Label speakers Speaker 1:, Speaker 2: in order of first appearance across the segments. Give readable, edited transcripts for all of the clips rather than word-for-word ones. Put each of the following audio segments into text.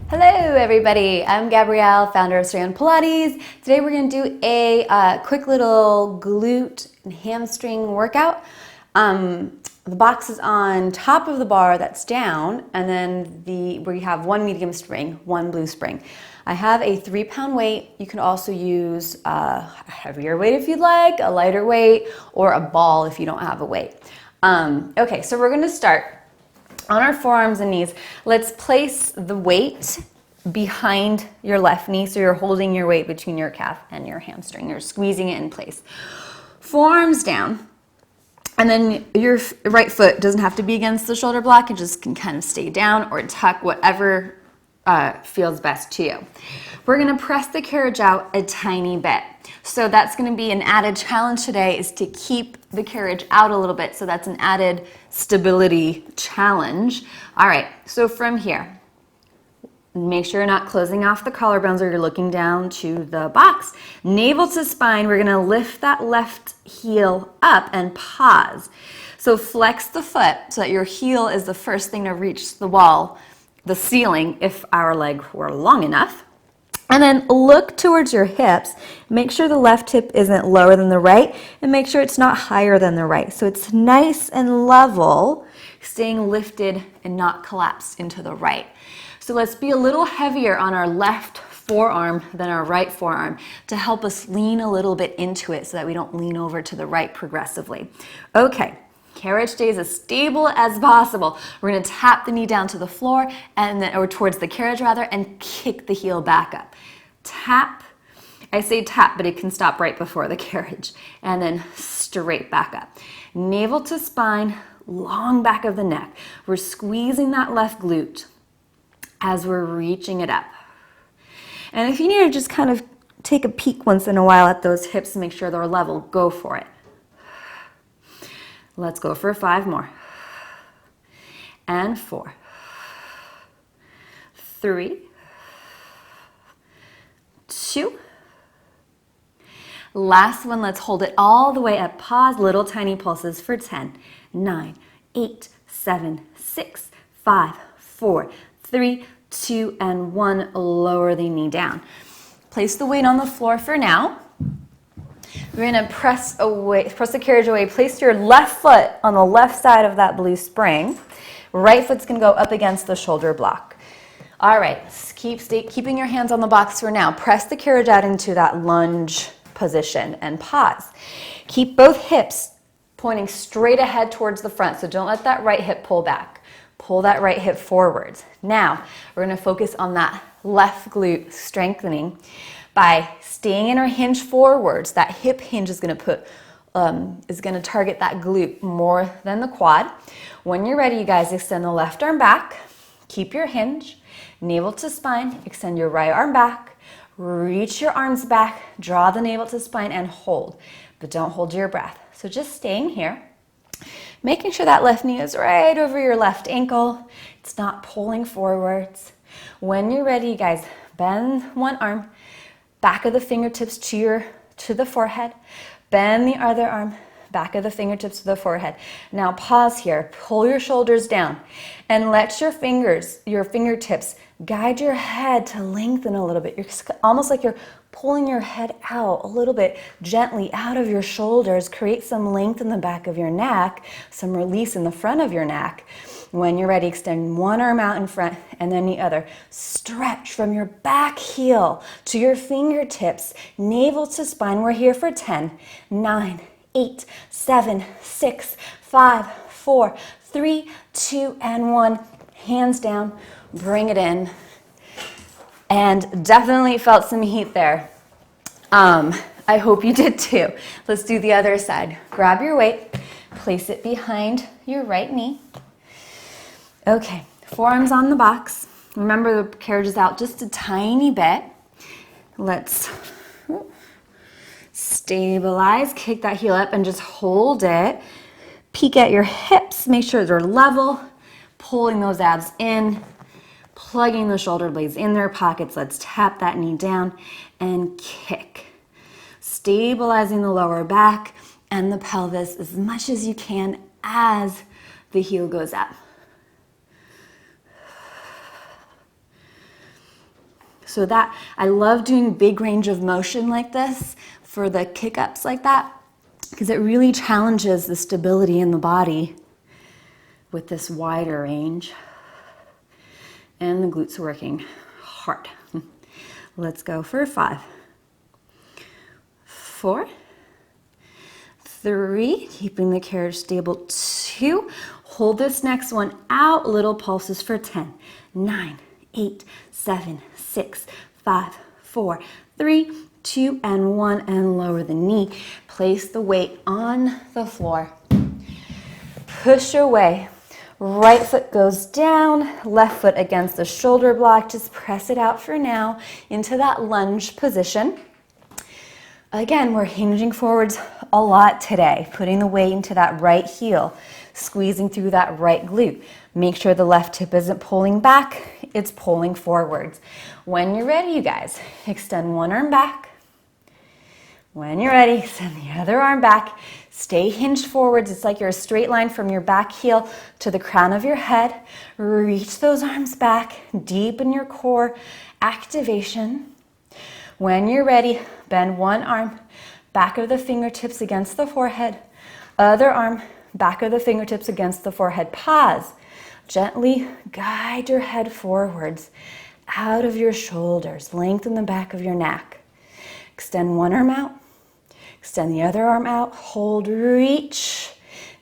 Speaker 1: Hello everybody, I'm Gabrielle, founder of Saran Pilates. Today we're going to do a quick little glute and hamstring workout. The box is on top of the bar that's down, and then we have one medium spring, one blue spring. I have a 3-pound weight. You can also use a heavier weight if you'd like, a lighter weight, or a ball if you don't have a weight. Okay, so we're going to start on our forearms and knees. Let's place the weight behind your left knee, so you're holding your weight between your calf and your hamstring. You're squeezing it in place. Forearms down, and then your right foot doesn't have to be against the shoulder block. It just can kind of stay down or tuck, whatever feels best to you. We're gonna press the carriage out a tiny bit. So that's gonna be an added challenge today, is to keep the carriage out a little bit. So that's an added stability challenge. All right, so from here, make sure you're not closing off the collarbones or you're looking down to the box. Navel to spine, we're gonna lift that left heel up and pause. So flex the foot so that your heel is the first thing to reach the wall, the ceiling, if our leg were long enough. And then look towards your hips. Make sure the left hip isn't lower than the right, and make sure it's not higher than the right. So it's nice and level, staying lifted and not collapsed into the right. So let's be a little heavier on our left forearm than our right forearm to help us lean a little bit into it so that we don't lean over to the right progressively. Okay. Carriage stays as stable as possible. We're going to tap the knee down to the floor, and then, or towards the carriage rather, and kick the heel back up. Tap. I say tap, but it can stop right before the carriage. And then straight back up. Navel to spine, long back of the neck. We're squeezing that left glute as we're reaching it up. And if you need to just kind of take a peek once in a while at those hips and make sure they're level, go for it. Let's go for 5 more. And 4. 3. 2. Last one, let's hold it all the way up. Pause, little tiny pulses for 10, 9, 8, 7, 6, 5, 4, 3, 2, and 1. Lower the knee down. Place the weight on the floor for now. We're going to press the carriage away. Place your left foot on the left side of that blue spring. Right foot's going to go up against the shoulder block. All right, keeping your hands on the box for now. Press the carriage out into that lunge position and pause. Keep both hips pointing straight ahead towards the front, so don't let that right hip pull back. Pull that right hip forwards. Now, we're going to focus on that left glute strengthening by staying in our hinge forwards. That hip hinge is going to target that glute more than the quad. When you're ready, you guys, extend the left arm back. Keep your hinge, navel to spine. Extend your right arm back. Reach your arms back. Draw the navel to spine and hold, but don't hold your breath. So just staying here, making sure that left knee is right over your left ankle. It's not pulling forwards. When you're ready, you guys, bend one arm. Back of the fingertips to the forehead. Bend the other arm, back of the fingertips to the forehead. Now pause here, pull your shoulders down, and let your fingertips guide your head to lengthen a little bit. You're almost like you're pulling your head out a little bit gently out of your shoulders. Create some length in the back of your neck, some release in the front of your neck. When you're ready, extend one arm out in front and then the other. Stretch from your back heel to your fingertips, navel to spine. We're here for 10, 9, 8, 7, 6, 5, 4, 3, 2, and 1. Hands down, bring it in. And definitely felt some heat there. I hope you did too. Let's do the other side. Grab your weight, place it behind your right knee. Okay, forearms on the box. Remember the carriage is out just a tiny bit. Let's stabilize, kick that heel up and just hold it. Peek at your hips, make sure they're level, pulling those abs in, plugging the shoulder blades in their pockets. Let's tap that knee down and kick. Stabilizing the lower back and the pelvis as much as you can as the heel goes up. So that, I love doing big range of motion like this for the kick-ups like that, because it really challenges the stability in the body with this wider range. And the glutes are working hard. Let's go for 5, 4, 3, keeping the carriage stable, 2. Hold this next one out, little pulses for 10, 9, 8, 7, 6, 5, 4, 3, 2, and 1, and lower the knee. Place the weight on the floor. Push away. Right foot goes down, left foot against the shoulder block. Just press it out for now into that lunge position. Again, we're hinging forwards a lot today, putting the weight into that right heel, squeezing through that right glute. Make sure the left hip isn't pulling back, it's pulling forwards. When you're ready, you guys, extend one arm back. When you're ready, extend the other arm back. Stay hinged forwards. It's like you're a straight line from your back heel to the crown of your head. Reach those arms back, deepen your core activation. When you're ready, bend one arm, back of the fingertips against the forehead. Other arm, back of the fingertips against the forehead. Pause. Gently guide your head forwards, out of your shoulders. Lengthen the back of your neck. Extend one arm out. Extend the other arm out, hold, reach.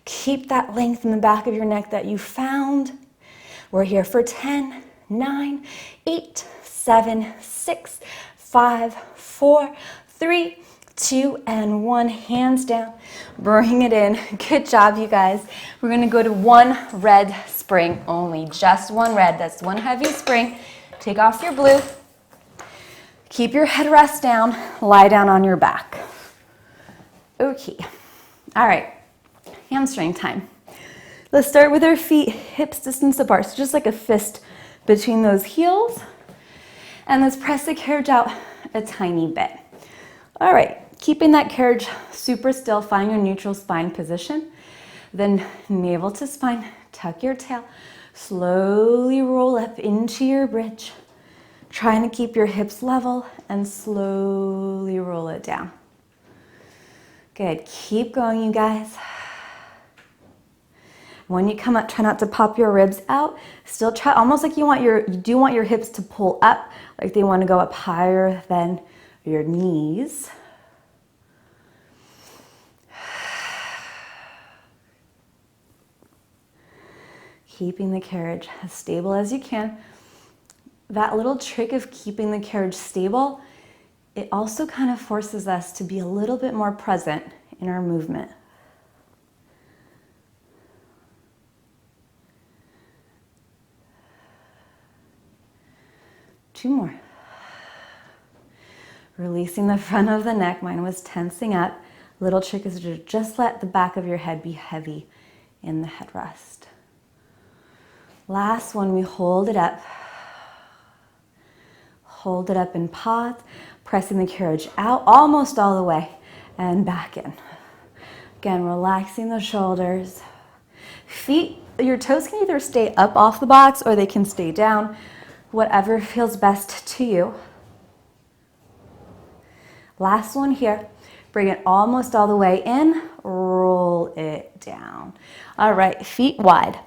Speaker 1: Keep that length in the back of your neck that you found. We're here for 10, 9, 8, 7, 6, 5, 4, 3, 2, and 1. Hands down, bring it in. Good job, you guys. We're gonna go to one red spring only, just one red. That's one heavy spring. Take off your blue. Keep your head rest down, lie down on your back. Okay, all right, hamstring time. Let's start with our feet hips distance apart, so just like a fist between those heels. And let's press the carriage out a tiny bit. All right, keeping that carriage super still, find your neutral spine position. Then navel to spine, tuck your tail, slowly roll up into your bridge. Trying to keep your hips level and slowly roll it down. Good, keep going, you guys. When you come up, try not to pop your ribs out. Still try, almost like you do want your hips to pull up, like they want to go up higher than your knees. Keeping the carriage as stable as you can. That little trick of keeping the carriage stable, it also kind of forces us to be a little bit more present in our movement. Two more. Releasing the front of the neck. Mine was tensing up. Little trick is to just let the back of your head be heavy in the headrest. Last one, we hold it up. Hold it up and pause, pressing the carriage out almost all the way and back in. Again, relaxing the shoulders. Feet, your toes can either stay up off the box or they can stay down, whatever feels best to you. Last one here. Bring it almost all the way in, roll it down. All right, feet wide,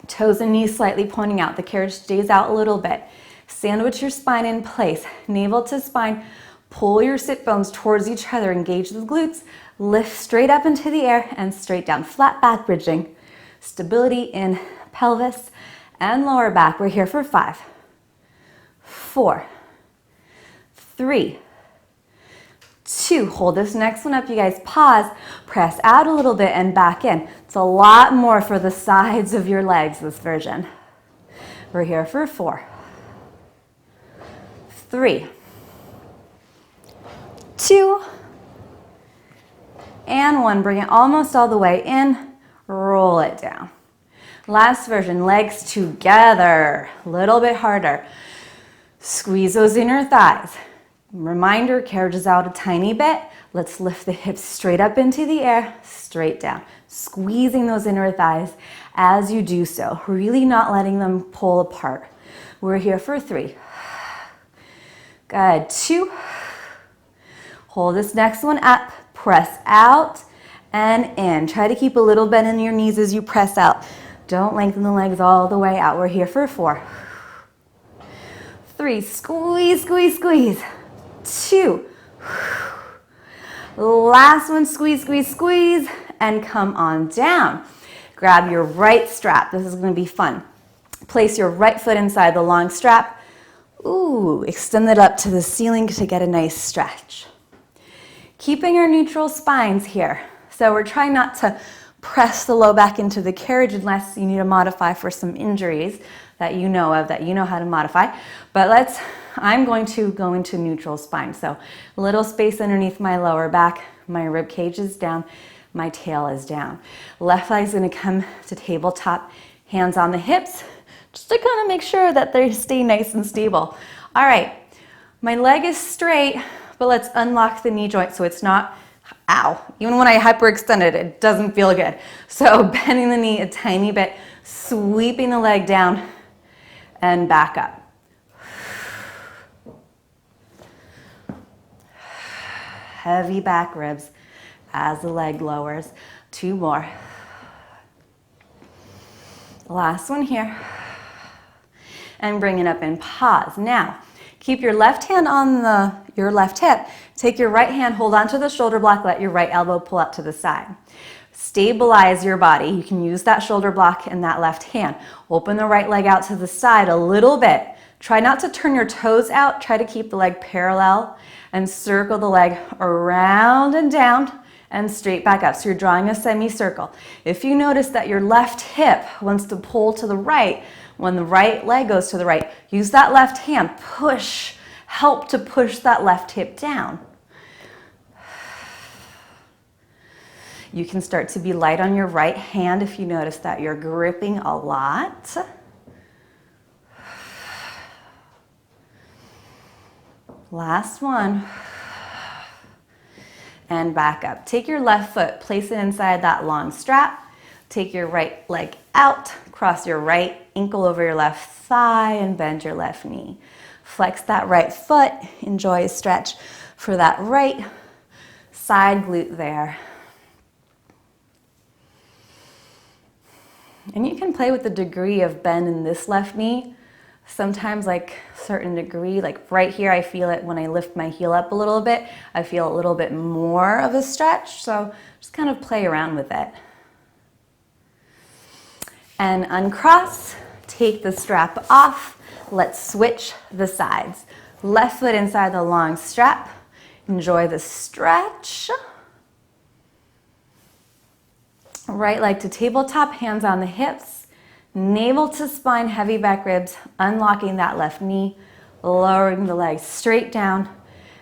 Speaker 1: toes and knees slightly pointing out. The carriage stays out a little bit. Sandwich your spine in place, navel to spine. Pull your sit bones towards each other, engage the glutes, lift straight up into the air and straight down. Flat back bridging. Stability in pelvis and lower back. We're here for 5, 4, 3, 2. Hold this next one up, you guys. Pause, press out a little bit and back in. It's a lot more for the sides of your legs, this version. We're here for 4, 3, 2, and 1. Bring it almost all the way in, roll it down. Last version, legs together, a little bit harder. Squeeze those inner thighs. Reminder, carriage is out a tiny bit. Let's lift the hips straight up into the air, straight down. Squeezing those inner thighs as you do so, really not letting them pull apart. We're here for 3, Good. 2. Hold this next one up. Press out and in. Try to keep a little bend in your knees as you press out. Don't lengthen the legs all the way out. We're here for 4. 3. Squeeze, squeeze, squeeze. 2. Last one. Squeeze, squeeze, squeeze. And come on down. Grab your right strap. This is going to be fun. Place your right foot inside the long strap. Ooh, extend it up to the ceiling to get a nice stretch. Keeping our neutral spines here. So we're trying not to press the low back into the carriage unless you need to modify for some injuries that you know of, that you know how to modify. But I'm going to go into neutral spine. So a little space underneath my lower back, my rib cage is down, my tail is down. Left leg is going to come to tabletop, hands on the hips, just to kind of make sure that they stay nice and stable. All right, my leg is straight, but let's unlock the knee joint so it's not, ow, even when I hyperextended, it doesn't feel good. So bending the knee a tiny bit, sweeping the leg down and back up. Heavy back ribs as the leg lowers. 2 more. Last one here. And bring it up and pause. Now, keep your left hand on your left hip. Take your right hand, hold onto the shoulder block, let your right elbow pull out to the side. Stabilize your body. You can use that shoulder block and that left hand. Open the right leg out to the side a little bit. Try not to turn your toes out. Try to keep the leg parallel and circle the leg around and down and straight back up. So you're drawing a semicircle. If you notice that your left hip wants to pull to the right, when the right leg goes to the right, use that left hand. Push. Help to push that left hip down. You can start to be light on your right hand if you notice that you're gripping a lot. Last one. And back up. Take your left foot, place it inside that long strap. Take your right leg out, cross your right ankle over your left thigh and bend your left knee. Flex that right foot, enjoy a stretch for that right side glute there. And you can play with the degree of bend in this left knee. Sometimes like certain degree, like right here, I feel it when I lift my heel up a little bit. I feel a little bit more of a stretch, so just kind of play around with it. And uncross, take the strap off. Let's switch the sides. Left foot inside the long strap. Enjoy the stretch. Right leg to tabletop, hands on the hips. Navel to spine, heavy back ribs, unlocking that left knee, lowering the leg straight down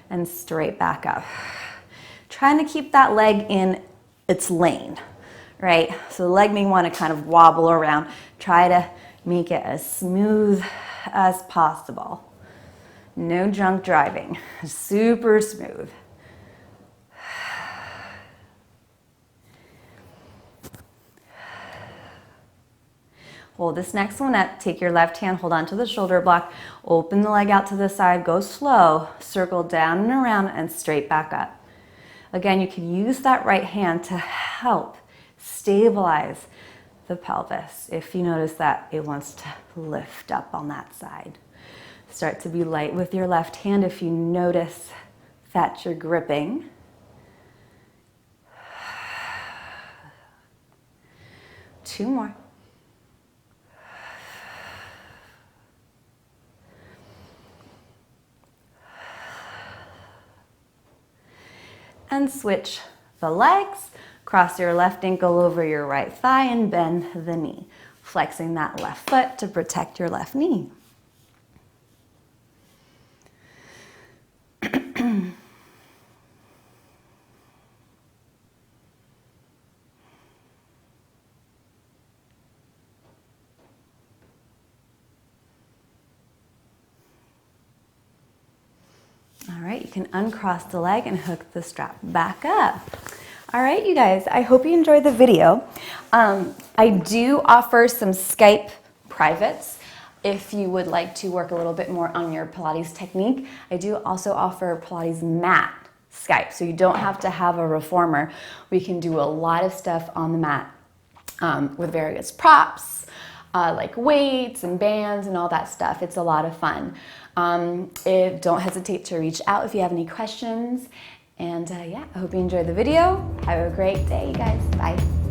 Speaker 1: and straight back up. Trying to keep that leg in its lane, right? So the leg may want to kind of wobble around. Try to make it as smooth as possible. No junk driving, super smooth. Hold this next one up. Take your left hand, hold onto the shoulder block, open the leg out to the side, go slow, circle down and around and straight back up. Again, you can use that right hand to help stabilize the pelvis if you notice that it wants to lift up on that side. Start to be light with your left hand if you notice that you're gripping. Two more. And switch the legs. Cross your left ankle over your right thigh and bend the knee, flexing that left foot to protect your left knee. All right, you can uncross the leg and hook the strap back up. All right, you guys, I hope you enjoyed the video. I do offer some Skype privates. if you would like to work a little bit more on your Pilates technique, I do also offer Pilates mat Skype, so you don't have to have a reformer. We can do a lot of stuff on the mat with various props, like weights and bands and all that stuff. It's a lot of fun. Don't hesitate to reach out if you have any questions. And yeah, I hope you enjoyed the video. Have a great day, you guys. Bye.